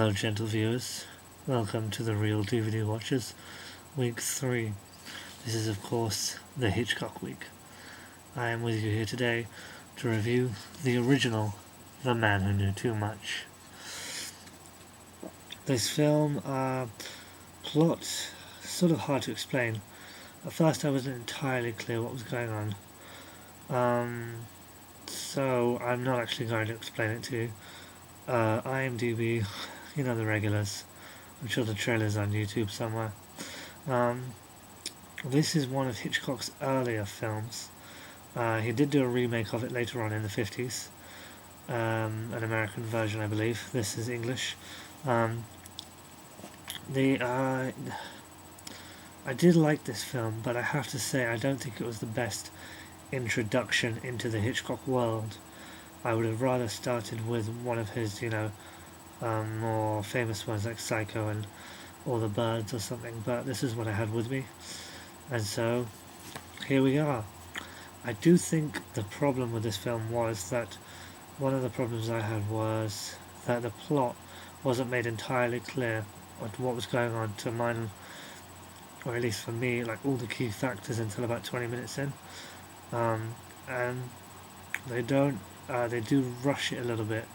Hello gentle viewers, welcome to the Real DVD Watchers, week 3. This is of course the Hitchcock week. I am with you here today to review the original The Man Who Knew Too Much. This film, plot, sort of hard to explain. At first I wasn't entirely clear what was going on, so I'm not actually going to explain it to you. IMDb, you know the regulars. I'm sure the trailer's on YouTube somewhere. This is one of Hitchcock's earlier films. He did do a remake of it later on in the 50s. An American version, I believe. This is English. I did like this film, but I have to say I don't think it was the best introduction into the Hitchcock world. I would have rather started with one of his, more famous ones like Psycho and All the Birds or something, but this is what I had with me. And so, here we are. I do think the problem with this film was that one of the problems I had was that the plot wasn't made entirely clear what was going on to mine, or at least for me, like all the key factors until about 20 minutes in. And they do rush it a little bit.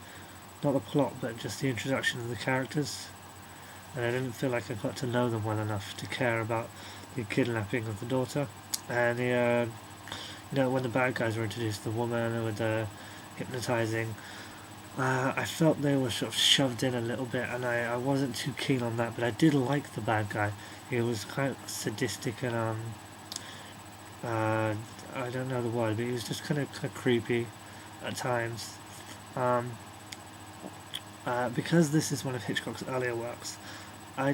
Not the plot, but just the introduction of the characters. And I didn't feel like I got to know them well enough to care about the kidnapping of the daughter. And when the bad guys were introduced, the woman with the hypnotizing, I felt they were sort of shoved in a little bit, and I wasn't too keen on that, but I did like the bad guy. He was kind of sadistic and I don't know the word, but he was just kind of creepy at times. Because this is one of Hitchcock's earlier works, I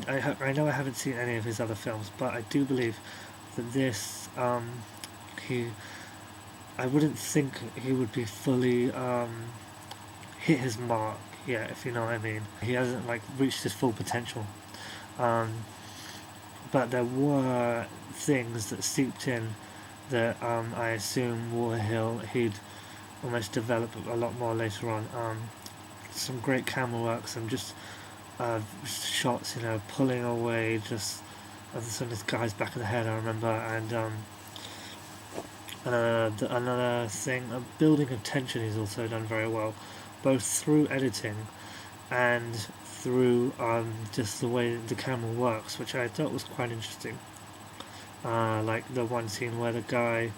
know I haven't seen any of his other films, but I do believe that this, I wouldn't think he would be fully hit his mark yet, if you know what I mean. He hasn't reached his full potential, but there were things that seeped in that I assume he'd almost develop a lot more later on. Some great camera work, some just shots, pulling away just some of this guy's back of the head, I remember, and another thing, a building of tension is also done very well, both through editing and through just the way the camera works, which I thought was quite interesting. Like the one scene where the guy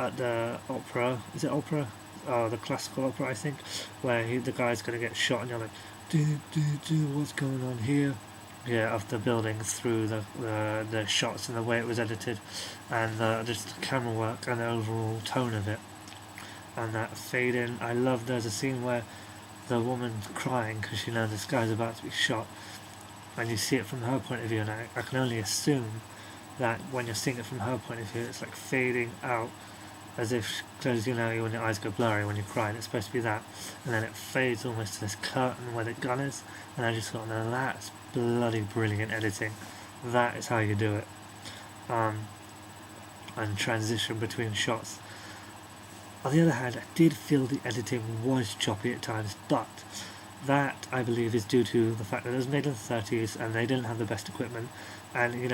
at the opera, is it opera? The classical opera, I think, where the guy's going to get shot and you're like, what's going on here? Yeah, of the building, through the shots and the way it was edited, and just the camera work and the overall tone of it, and that fade in. I love, there's a scene where the woman's crying because she knows this guy's about to be shot, and you see it from her point of view, and I can only assume that when you're seeing it from her point of view, it's like fading out, as if, because when your eyes go blurry when you're crying, it's supposed to be that, and then it fades almost to this curtain where the gun is, and I just thought, no, that's bloody brilliant editing. That is how you do it. And transition between shots. On the other hand, I did feel the editing was choppy at times, but that, I believe, is due to the fact that it was made in the 30s and they didn't have the best equipment, and you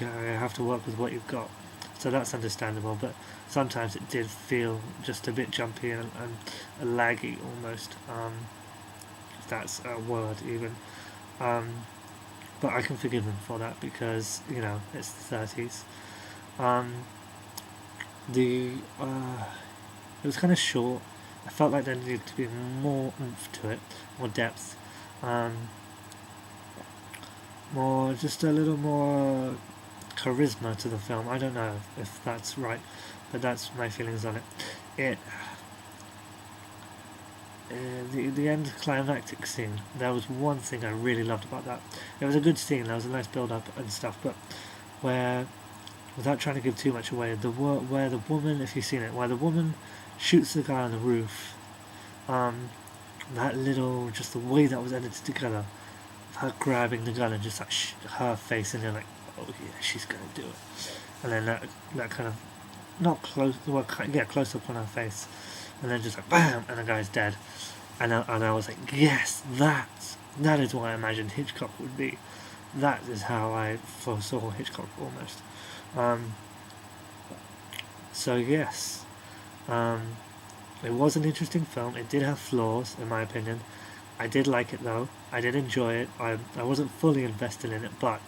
have to work with what you've got. So that's understandable, but sometimes it did feel just a bit jumpy and laggy almost, if that's a word even. But I can forgive them for that because, it's the 30s. It was kind of short. I felt like there needed to be more oomph to it, more depth, just a little more charisma to the film. I don't know if that's right, but that's my feelings on it. The end climactic scene, there was one thing I really loved about that. It was a good scene, there was a nice build up and stuff, but where, without trying to give too much away, where the woman, if you've seen it, where the woman shoots the guy on the roof, that little, just the way that was edited together, her grabbing the gun and just her face, and you're like, oh yeah, she's gonna do it, and then that kind of, not close, close up on her face, and then just bam, and the guy's dead, and I was like, yes, that's That is what I imagined Hitchcock would be. That is how I foresaw Hitchcock almost. Um, so yes, um, it was an interesting film. It did have flaws, in my opinion. I did like it though. I did enjoy it. I wasn't fully invested in it, but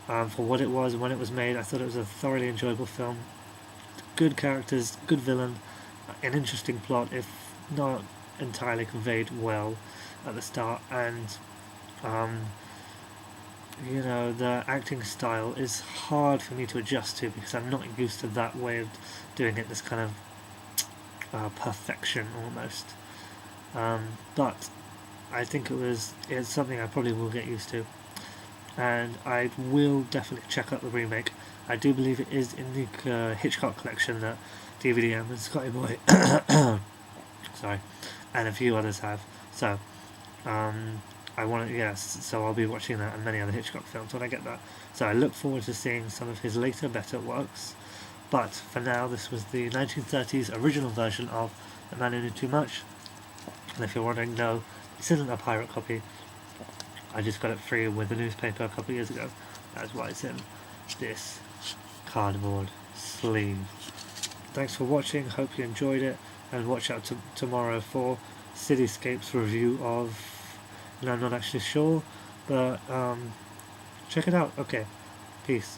for what it was when it was made, I thought it was a thoroughly enjoyable film. Good characters, good villain, an interesting plot, if not entirely conveyed well at the start, and um, the acting style is hard for me to adjust to because I'm not used to that way of doing it. This kind of perfection almost. But I think it's something I probably will get used to, and I will definitely check out the remake. I do believe it is in the Hitchcock collection that DVDM and Scotty Boy, sorry, and a few others have. So I want to, yes, so I'll be watching that and many other Hitchcock films when I get that. So I look forward to seeing some of his later better works. But for now, this was the 1930s original version of The Man Who Knew Too Much. And if you're wondering, no, this isn't a pirate copy. I just got it free with the newspaper a couple of years ago. That's why it's in this cardboard sleeve. Thanks for watching, hope you enjoyed it, and watch out tomorrow for Cityscape's review of, I'm not actually sure, but check it out. Okay, peace.